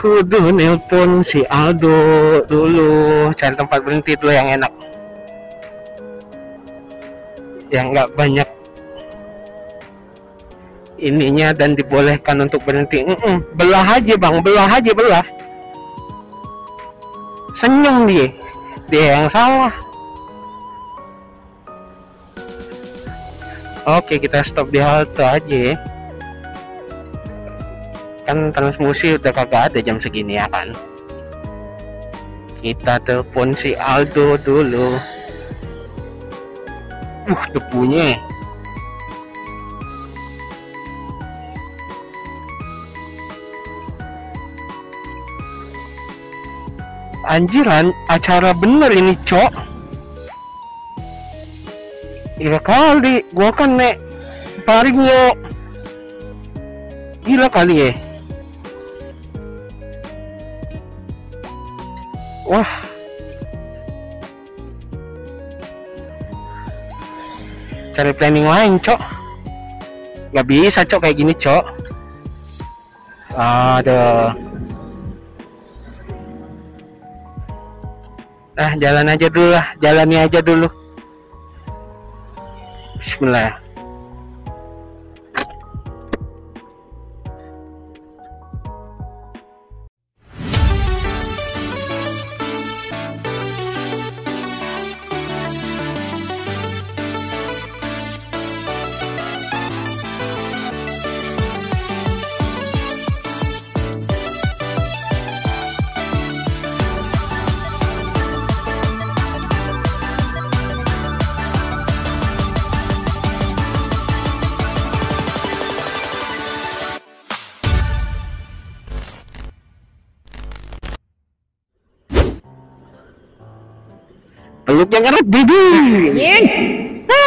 kudu nelpon si Aldo dulu, cari tempat berhenti dulu yang enak, yang nggak banyak ininya dan dibolehkan untuk berhenti. Belah aja bang, belah aja, belah. Senyum dia yang salah. Oke, kita stop di halte aja ya. Kan transmusi udah kagak ada jam segini ya kan. Kita telepon si Aldo dulu. Debunya. Anjiran, acara bener ini, Cok. Gila kali, gua kan nek Vario. Gila kali ya. Wah. Cari planning lain, Cok. Gak bisa, Cok, kayak gini, Cok. Aduh. Jalan aja dulu lah, jalani aja dulu. Bismillah. Peluk yang erat, baby.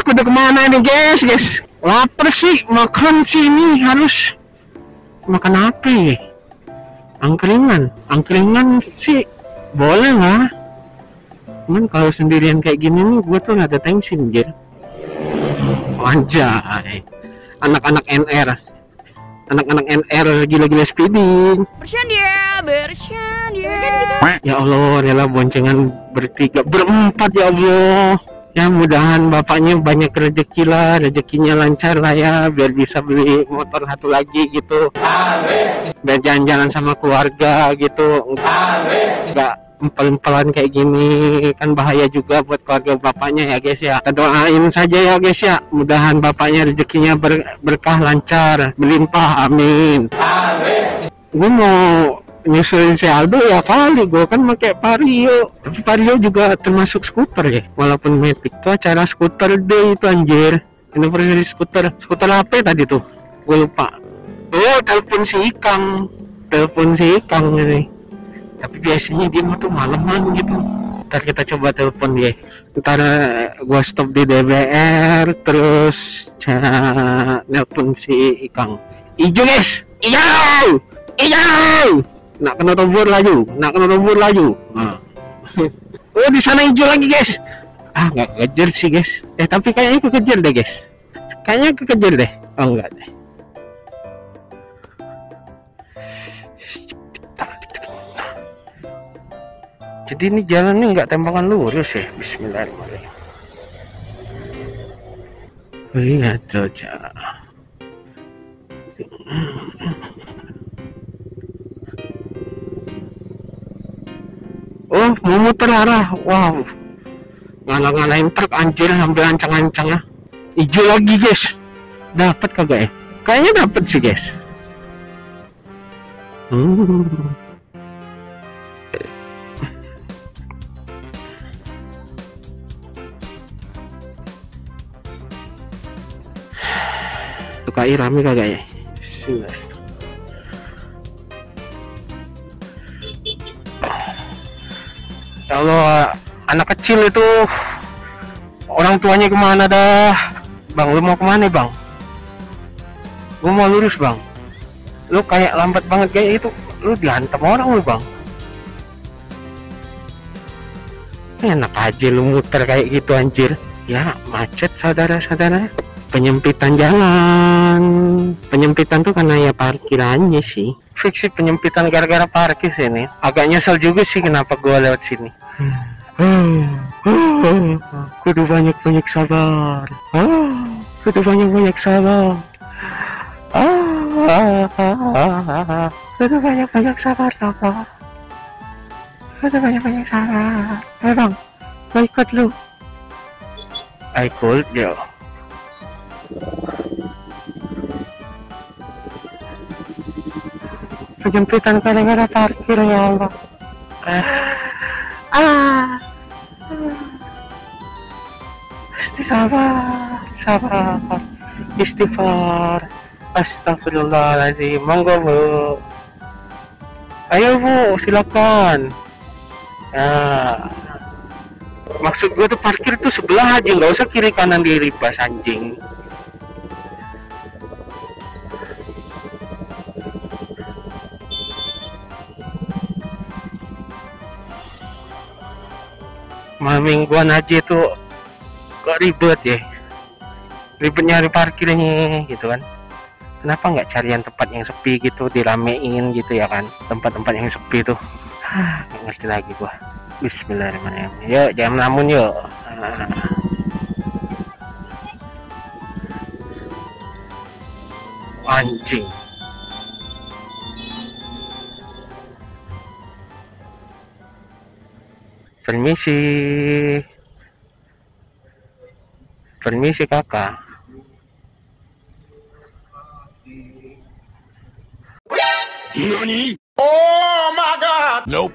Aku udah kemana nih, guys? Lapar sih, makan sih ini harus makan apa ya? Angkringan sih boleh lah. Cuman kalau sendirian kayak gini nih, gue tuh nggak ada tension, anjir. Anjay, anak-anak NR gila-gila speeding. Bercanda. Ya Allah, rela boncengan berempat ya Allah. Ya mudahan bapaknya banyak rezeki lah, rezekinya lancar lah ya, biar bisa beli motor satu lagi gitu. Biar jalan-jalan sama keluarga gitu. Enggak empel-empelan kayak gini, kan bahaya juga buat keluarga bapaknya ya guys ya. Kita doain saja ya guys ya, mudahan bapaknya rezekinya berkah, lancar, berlimpah, amin. Gue mau nyusulin si Aldo ya kali, gue kan pakai Vario, tapi Vario juga termasuk skuter ya, walaupun Matic. Itu acara skuter day itu, anjir, anniversary skuter apa tadi tuh, gue lupa. Telepon si Ikang ini, tapi biasanya dia tuh malaman gitu. Ntar kita coba telepon dia, ntar gue stop di DBR terus nelpon si Ikang. Ijo guys, ijo nak kena tombol laju. Nah. Di sana hijau lagi guys. Nggak kejar sih guys. Tapi kayaknya kekejar deh guys. Oh enggak deh. Jadi ini jalannya nggak tembakan lurus ya. Bismillahirrahmanirrahim. Iya cocok. Mau muter arah. Wow, ngalah-ngalahin truk, anjir, sambil ancang-ancang ya. Hijau lagi guys. Dapat kagak ya? Kayaknya dapat sih guys. Tukai rame kagak ya? Bismillah. Ya Allah, anak kecil itu orang tuanya kemana dah? Bang, lu mau kemana bang? Gua mau lurus bang. Lu kayak lambat banget kayak itu. Lu dihantam orang lu bang. Enak aja lu muter kayak gitu anjir. Ya macet saudara-saudara. penyempitan jalan. Penyempitan tuh karena ya parkirannya sih. Fiksi penyempitan gara-gara parkir sini. Agak nyesel juga sih kenapa gua lewat sini. Kudu banyak-banyak sabar. Kudu banyak-banyak sabar. Kudu banyak-banyak sabar. Kudu banyak-banyak sabar. Bang, gua ikut lu. I could yo. Penyempitan gara-gara parkir ya Allah. Sabar. Istighfar. Astagfirullahaladzim. Monggo Bu. Ayo Bu, silakan. Maksud gue tuh parkir tuh sebelah aja, nggak usah kiri kanan diribas anjing. Mingguan aja tuh kok ribet ya, ribet nyari parkirnya gitu kan. Kenapa nggak carian tempat yang sepi gitu, diramein gitu ya kan, tempat-tempat yang sepi tuh. Nggak ngerti lagi gua. Bismillahirrahmanirrahim. Yuk, jangan melamun yuk. Anjing. Permisi kakak. Nani? Oh my god! Nope.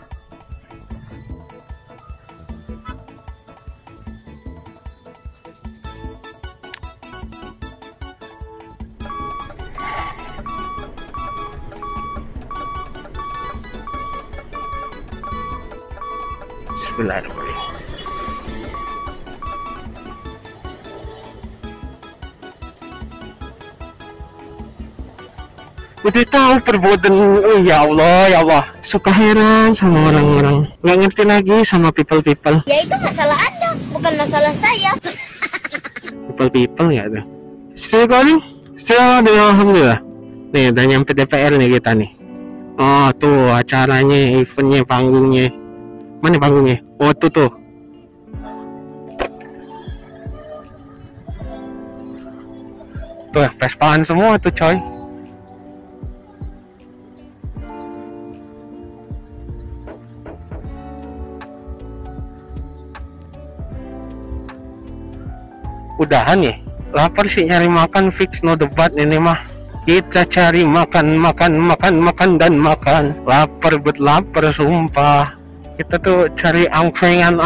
Bismillahirrahmanirrahim. Udah tahu perbuatan, oh ya Allah, suka heran sama orang-orang, nggak ngerti lagi sama people. Ya itu masalah Anda, bukan masalah saya. People nggak tuh? Still, alhamdulillah. Nih udah nyampe DPR nih kita nih. Oh tuh acaranya, eventnya, panggungnya. Mana panggungnya? Oh tuh. Tuh Vespaan semua tuh coy. Udahan ya, lapar sih nyari makan, fix no debat ini mah. Kita cari makan dan makan. Lapar sumpah. Kita tuh cari angfengan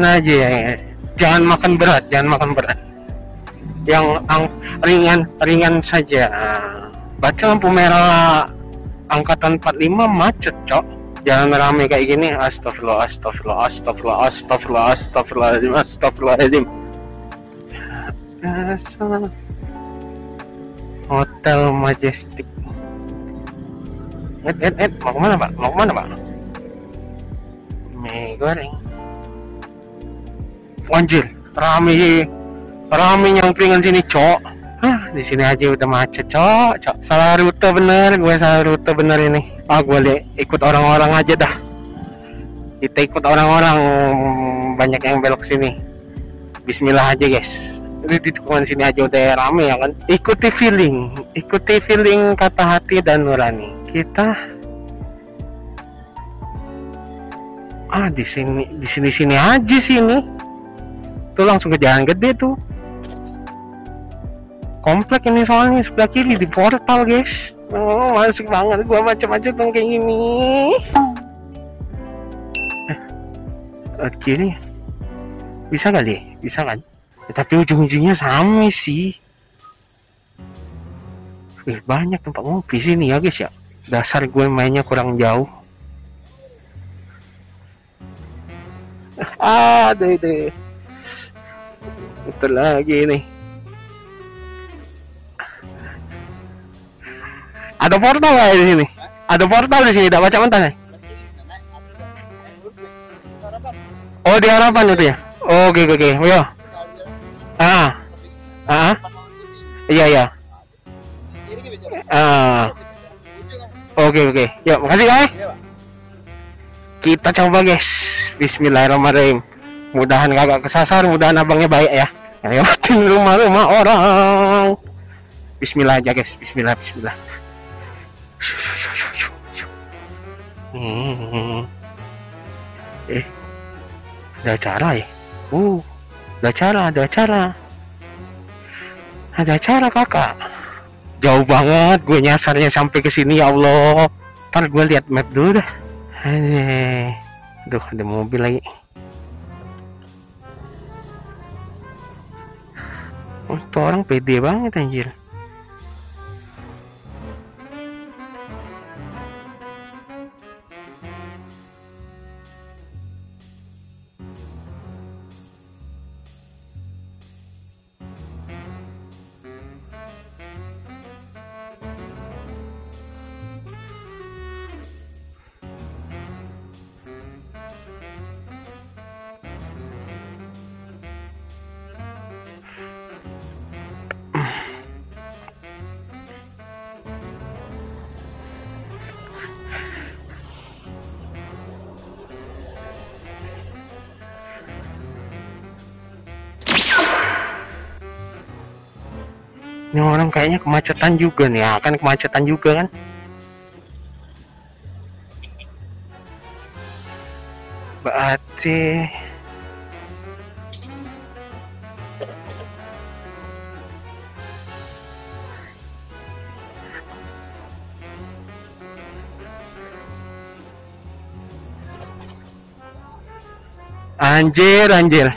aja ya. Jangan makan berat. Yang ringan saja. Baca lampu merah angkatan 45 macet cok. Jangan rame kayak gini. Astagfirullahaladzim. Hotel Majestic. Mau kemana pak? Mie goreng. Anjir, rame nyangkringan sini cok. Di sini aja udah macet cok. Salah rute bener ini. Gue ikut orang-orang aja dah. Kita ikut orang-orang, banyak yang belok sini. Bismillah aja guys. Di tikungan sini aja udah rame ya kan. Ikuti feeling kata hati dan nurani kita. Di sini aja sini. Tuh langsung ke jalan gede tuh. Komplek ini soalnya sebelah kiri di portal guys. Masuk banget gua macam-macam tuh kayak gini. Kiri bisa kali? Bisa kan? Tapi ujung-ujungnya sama sih. Banyak tempat ngopi sini ya guys ya. Dasar gue mainnya kurang jauh. Deh. Itu lagi nih. Ada portal nggak di sini? Ada portal di sini. Tak baca mentah nih. Oh di harapan itu ya. Oke. Yo. Iya ya. Oke. Ya, makasih guys. Kita coba guys. Bismillahirrahmanirrahim. Mudahan kagak kesasar, mudahan abangnya baik ya. Lewatin rumah-rumah orang. Bismillah aja guys. Bismillah. Ada acara ya? Ada acara kakak. Jauh banget gue nyasarnya sampai ke sini ya Allah. Ntar gue lihat map dulu dah. Aduh, ada mobil lagi. Oh, tuh orang pede banget anjir. Ini orang kayaknya kemacetan juga nih, akan kemacetan juga kan? Berarti anjir.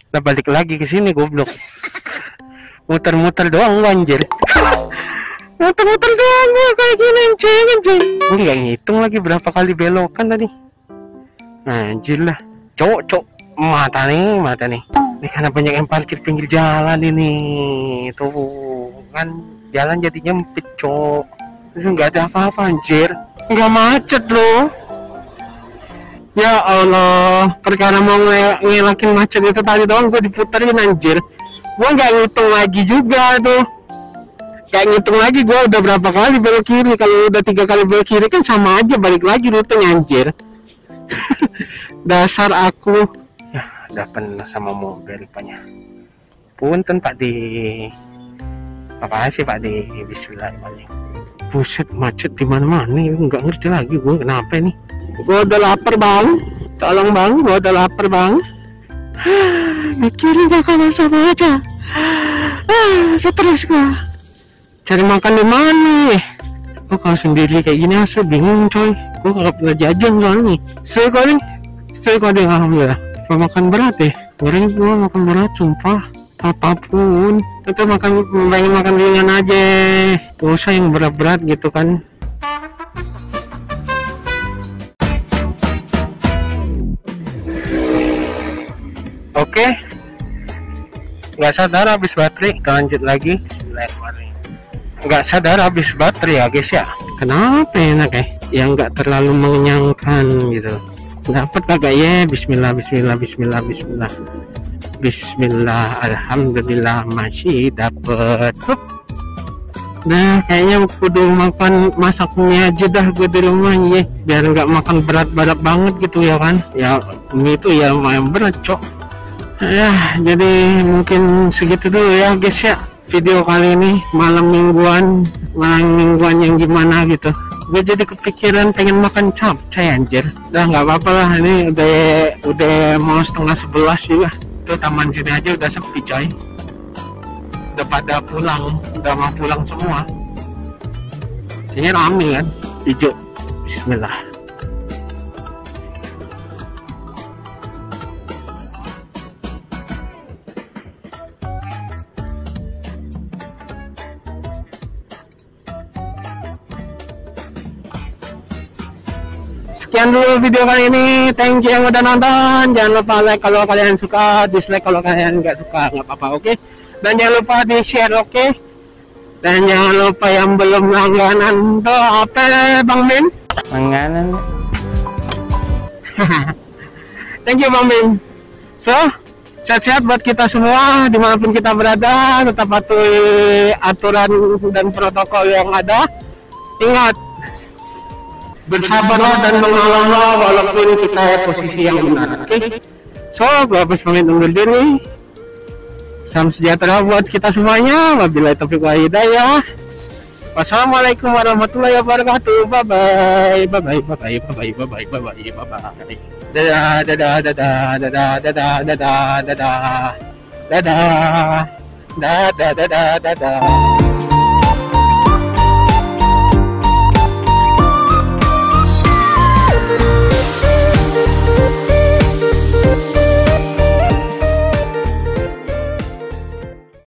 Nah, balik lagi ke sini goblok. Muter-muter doang gua anjir. Muter-muter doang gua kayak gini anjing. Gua nggak ngitung lagi berapa kali belokan tadi. Anjir lah. Cok. Mata nih. Ini karena banyak yang parkir pinggir jalan ini. Tuh kan jalan jadi nyempit, cok. Itu nggak ada apa-apa anjir. Nggak macet loh. Ya Allah, perkara mau ngelakin macet itu tadi doang gue diputerin anjir. Gue nggak ngitung lagi juga tuh. Gak ngitung lagi gue udah berapa kali belok kiri. Kalau udah 3 kali belok kiri kan sama aja balik lagi rutenya anjir. Dasar aku. Ya udah penuh sama mobil rupanya. Punten Pak Di. Makasih Pak Di. Bismillahirrahmanirrahim. Buset, macet di mana-mana nih, nggak ngerti lagi gue kenapa nih. Gue udah lapar bang, tolong bang, gue udah lapar bang. Mikirin gak kalau sama aja. Stres gue. Cari makan di mana? Gue kalau sendiri kayak gini asal bingung coy. Gue gak pernah jajan soalnya. Sekolah alhamdulillah. Kalau makan berat ya, ngeri gue makan berat sumpah. Apapun itu pengen makan ringan aja, gak usah yang berat-berat gitu kan. Oke, nggak sadar habis baterai. Kita lanjut lagi. Nggak sadar habis baterai ya guys ya. Kenapa enak ya nggak terlalu mengenyangkan gitu. Dapat kagak ya? Bismillah. Bismillah, alhamdulillah masih dapet. Nah, kayaknya kudu masak mie aja dah gue di rumah ya, biar nggak makan berat-berat banget gitu ya kan. Ya mie itu ya lumayan berat cok. Ya jadi mungkin segitu dulu ya guys ya video kali ini, malam mingguan yang gimana gitu. Gue jadi kepikiran pengen makan capcay anjir. Udah nggak apa-apa lah, ini udah mau 10:30 juga. Taman sini aja udah sepi coy, udah pada pulang, udah mau pulang semua. Sini rame kan, hijau. Bismillah. Sekian dulu video kali ini. Thank you yang udah nonton. Jangan lupa like kalau kalian suka, dislike kalau kalian nggak suka, nggak apa-apa, oke? Dan jangan lupa di share, oke? Dan jangan lupa yang belum langganan tuh apa Bang Min? Langganan. Thank you Bang Min. So, sehat-sehat buat kita semua dimanapun kita berada. Tetap patuhi aturan dan protokol yang ada. Ingat, bersabarlah dan mengalah walaupun kita posisi yang benar, oke? So, gua habis pamit undur diri. Salam sejahtera buat kita semuanya. Wabillahi taufiq wal hidayah. Wassalamualaikum warahmatullahi wabarakatuh. Bye bye. Bye bye. Bye bye. Bye bye. Bye bye. Bye bye. Dadah dadah dadah dadah dadah dadah dadah dadah dadah dadah dadah dadah.